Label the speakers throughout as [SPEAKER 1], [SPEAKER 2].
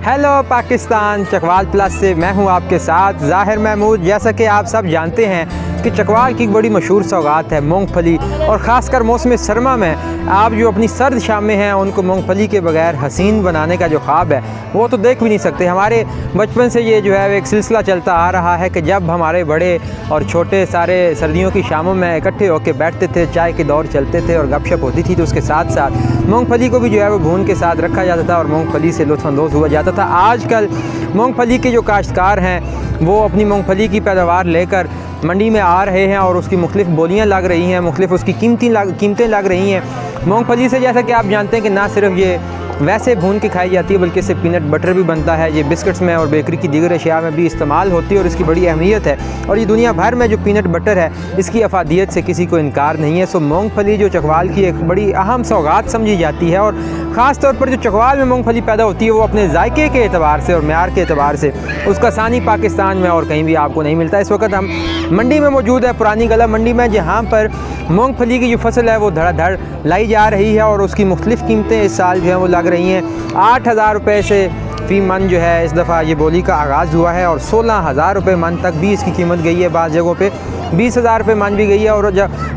[SPEAKER 1] Hello Pakistan, Chakwal plus से मैं हूं आपके साथ ज़ाहिर महमूद। जैसा कि आप सब जानते हैं कि चकवाल की एक बड़ी मशहूर सौगात है मूंगफली, और ख़ासकर मौसम सरमा में आप जो अपनी सर्द शामें हैं उनको मूंगफली के बगैर हसीन बनाने का जो ख्वाब है वो तो देख भी नहीं सकते। हमारे बचपन से ये जो है एक सिलसिला चलता आ रहा है कि जब हमारे बड़े और छोटे सारे सर्दियों की शामों में इकट्ठे होकर बैठते थे, चाय के दौर चलते थे और गपशप होती थी, तो उसके साथ साथ मूंगफली को भी जो है वो भून के साथ रखा जाता था और मूंगफली से लुत्फ़अंदोज़ हुआ जाता था। आजकल मूंगफली के जो काश्तकार हैं वो अपनी मूंगफली की पैदावार लेकर मंडी में आ रहे हैं और उसकी मुख्तलिफ़ बोलियाँ लग रही हैं, मुख्तलिफ़ उसकी कीमतें लग रही हैं। मूंगफली से जैसा कि आप जानते हैं कि ना सिर्फ ये वैसे भून के खाई जाती है बल्कि इससे पीनट बटर भी बनता है। ये बिस्किट्स में और बेकरी की दीगर अशिया में भी इस्तेमाल होती है और इसकी बड़ी अहमियत है। और ये दुनिया भर में जो पीनट बटर है इसकी अफादियत से किसी को इनकार नहीं है। सो मूंगफली जो चकवाल की एक बड़ी अहम सौगात समझी जाती है, और ख़ास तौर पर जो चकवाल में मूंगफली पैदा होती है वो अपने जायके के एतबार से और म्यार के एतबार से उसका सानी पाकिस्तान में और कहीं भी आपको नहीं मिलता। इस वक्त हम मंडी में मौजूद है, पुरानी गला मंडी में, जहाँ पर मूंगफली की जो फसल है वो धड़ाधड़ लाई जा रही है और उसकी मुख्तलिफ़ कीमतें इस साल जो है वो लग रही हैं। 8,000 रुपये से फ़ी मन जो है इस दफ़ा ये बोली का आगाज़ हुआ है और 16,000 रुपये मन तक भी इसकी कीमत गई है। बाज़ जगहों पे 20,000 रुपये मन भी गई है। और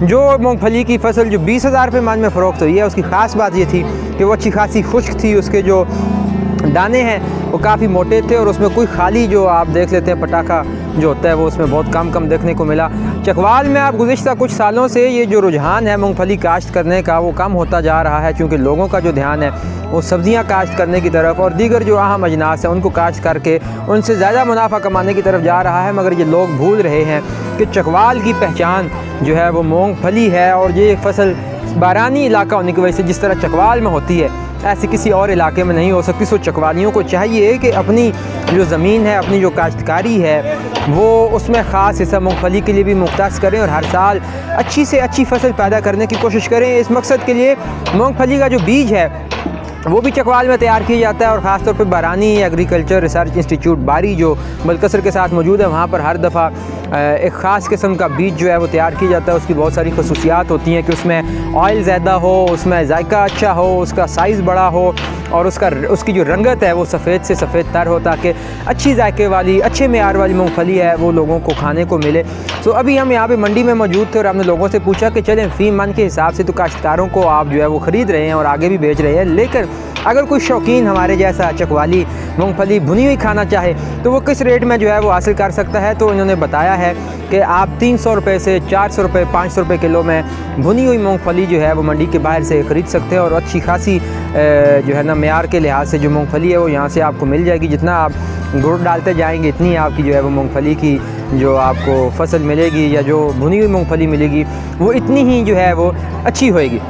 [SPEAKER 1] जो मूंगफली की फसल जो 20,000 रुपये मन में फ़रोख्त हुई है उसकी ख़ास बात ये थी कि वो अच्छी खासी खुश्क थी, उसके जो दाने हैं वो काफ़ी मोटे थे और उसमें कोई खाली जो आप देख लेते हैं पटाखा जो होता है वो उसमें बहुत कम देखने को मिला। चकवाल में आप गुज़िश्ता कुछ सालों से ये जो रुझान है मूंगफली काश्त करने का वो कम होता जा रहा है, क्योंकि लोगों का जो ध्यान है वो सब्ज़ियाँ काश्त करने की तरफ और दीगर जो अहम अजनास हैं उनको काश्त करके उनसे ज़्यादा मुनाफा कमाने की तरफ जा रहा है। मगर ये लोग भूल रहे हैं कि चकवाल की पहचान जो है वो मूंगफली है, और ये फसल बारानी इलाका होने की वजह से जिस तरह चकवाल में होती है ऐसे किसी और इलाके में नहीं हो सकती। सो चकवालियों को चाहिए कि अपनी जो ज़मीन है, अपनी जो काश्तकारी है वो उसमें ख़ास हिस्सा मूंगफली के लिए भी मुख्तस करें और हर साल अच्छी से अच्छी फसल पैदा करने की कोशिश करें। इस मकसद के लिए मूंगफली का जो बीज है वो भी चकवाल में तैयार किया जाता है, और ख़ास तौर पे बारानी एग्रीकल्चर रिसर्च इंस्टीट्यूट बारी जो बलकसर के साथ मौजूद है वहाँ पर हर दफ़ा एक ख़ास किस्म का बीज जो है वो तैयार किया जाता है। उसकी बहुत सारी खसूसियात होती हैं कि उसमें ऑयल ज़्यादा हो, उसमें जायका अच्छा हो, उसका साइज़ बड़ा हो और उसकी जो रंगत है वो सफ़ेद से सफ़ेद तर हो, ताकि अच्छी जायके वाली अच्छे मेयार वाली मूंगफली है वो लोगों को खाने को मिले। तो अभी हम यहाँ पे मंडी में मौजूद थे और हमने लोगों से पूछा कि चलें फ़ी मन के हिसाब से तो काश्तकारों को आप जो है वो ख़रीद रहे हैं और आगे भी बेच रहे हैं, लेकिन अगर कोई शौकीन हमारे जैसा चकवाली मूंगफली भुनी हुई खाना चाहे तो वो किस रेट में जो है वो हासिल कर सकता है। तो इन्होंने बताया है कि आप 300 रुपये से 400 रुपये 500 रुपये किलो में भुनी हुई मूंगफली जो है वो मंडी के बाहर से ख़रीद सकते हैं, और अच्छी खासी जो है ना मेयार के लिहाज से जो मूंगफली है वो यहाँ से आपको मिल जाएगी। जितना आप गुड़ डालते जाएंगे इतनी आपकी जो है वो मूंगफली की जो आपको फसल मिलेगी या जो भुनी हुई मूंगफली मिलेगी वो इतनी ही जो है वो अच्छी होएगी।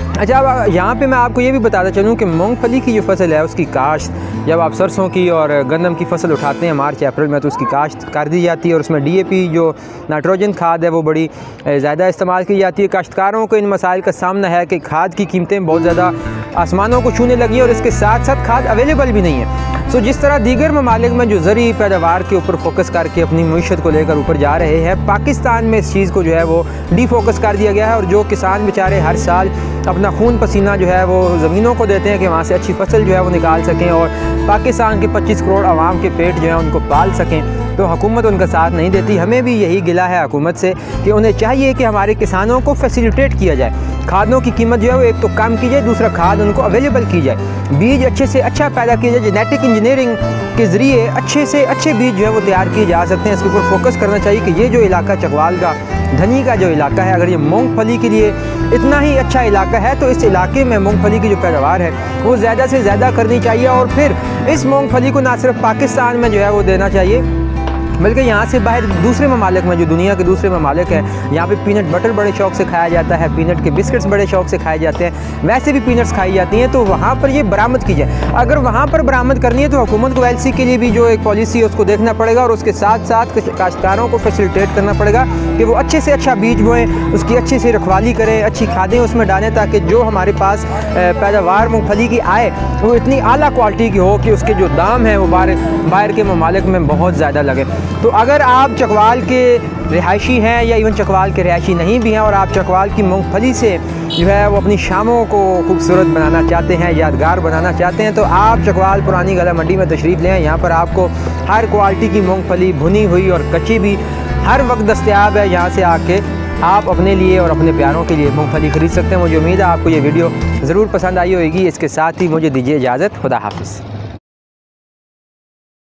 [SPEAKER 1] अच्छा, अब यहाँ पे मैं आपको ये भी बताता चलूँ कि मूंगफली की जो फसल है उसकी काश्त जब आप सरसों की और गंदम की फसल उठाते हैं मार्च अप्रैल में तो उसकी काश्त कर दी जाती है, और उसमें DAP जो नाइट्रोजन खाद है वो बड़ी ज़्यादा इस्तेमाल की जाती है। काश्तकारों को इन मसाइल का सामना है कि खाद की कीमतें बहुत ज़्यादा आसमानों को छूने लगी और इसके साथ साथ खाद अवेलेबल भी नहीं है। सो जिस तरह दीगर ममालिक में जो ज़रूरी पैदावार के ऊपर फोकस करके अपनी मईशत को लेकर ऊपर जा रहे हैं, पाकिस्तान में इस चीज़ को जो है वो डिफोकस कर दिया गया है, और जो किसान बेचारे हर साल अपना खून पसीना जो है वो ज़मीनों को देते हैं कि वहाँ से अच्छी फसल जो है वो निकाल सकें और पाकिस्तान के 25 करोड़ आवाम के पेट जो है उनको पाल सकें, तो हुकूमत उनका साथ नहीं देती। हमें भी यही गिला है हुकूमत से कि उन्हें चाहिए कि हमारे किसानों को फैसिलिटेट किया जाए, खादों की कीमत जो है वो एक तो कम की जाए, दूसरा खाद उनको अवेलेबल की जाए, बीज अच्छे से अच्छा पैदा किया जाए। जेनेटिक इंजीनियरिंग के ज़रिए अच्छे से अच्छे बीज जो है वो तैयार किए जा सकते हैं। इसके ऊपर फोकस करना चाहिए कि ये जो इलाका चकवाल का धनी का जो इलाका है, अगर ये मूंगफली के लिए इतना ही अच्छा इलाका है तो इस इलाके में मूंगफली की जो पैदावार है वो ज़्यादा से ज़्यादा करनी चाहिए, और फिर इस मूंगफली को ना सिर्फ पाकिस्तान में जो है वो देना चाहिए बल्कि यहाँ से बाहर दूसरे ममालिक में जो दुनिया के दूसरे ममालिक हैं यहाँ पे पीनट बटर बड़े शौक़ से खाया जाता है, पीनट के बिस्किट्स बड़े शौक़ से खाए जाते हैं, वैसे भी पीनट्स खाई जाती हैं, तो वहाँ पर ये बरामद की जाए। अगर वहाँ पर बरामद करनी है तो हुकूमत को LC के लिए भी जो एक पॉलिसी है उसको देखना पड़ेगा, और उसके साथ साथ काश्तकारों को फैसिलिटेट करना पड़ेगा कि वो अच्छे से अच्छा बीज बोएँ, उसकी अच्छी से रखवाली करें, अच्छी खादें उसमें डालें, ताकि जो हमारे पास पैदावार मूंगफली की आए वो इतनी आला क्वालिटी की हो कि उसके जो दाम हैं वो बाहर के ममालिक में बहुत ज़्यादा लगे। तो अगर आप चकवाल के रिहायशी हैं या इवन चकवाल के रिहायशी नहीं भी हैं और आप चकवाल की मूंगफली से जो है वो अपनी शामों को खूबसूरत बनाना चाहते हैं, यादगार बनाना चाहते हैं, तो आप चकवाल पुरानी गला मंडी में तशरीफ़ लें। यहाँ पर आपको हर क्वालिटी की मूंगफली भुनी हुई और कच्ची भी हर वक्त दस्तयाब है। यहाँ से आके आप अपने लिए और अपने प्यारों के लिए मूंगफली ख़रीद सकते हैं। मुझे उम्मीद है आपको ये वीडियो ज़रूर पसंद आई होगी। इसके साथ ही मुझे दीजिए इजाज़त। खुदा हाफ़िज़।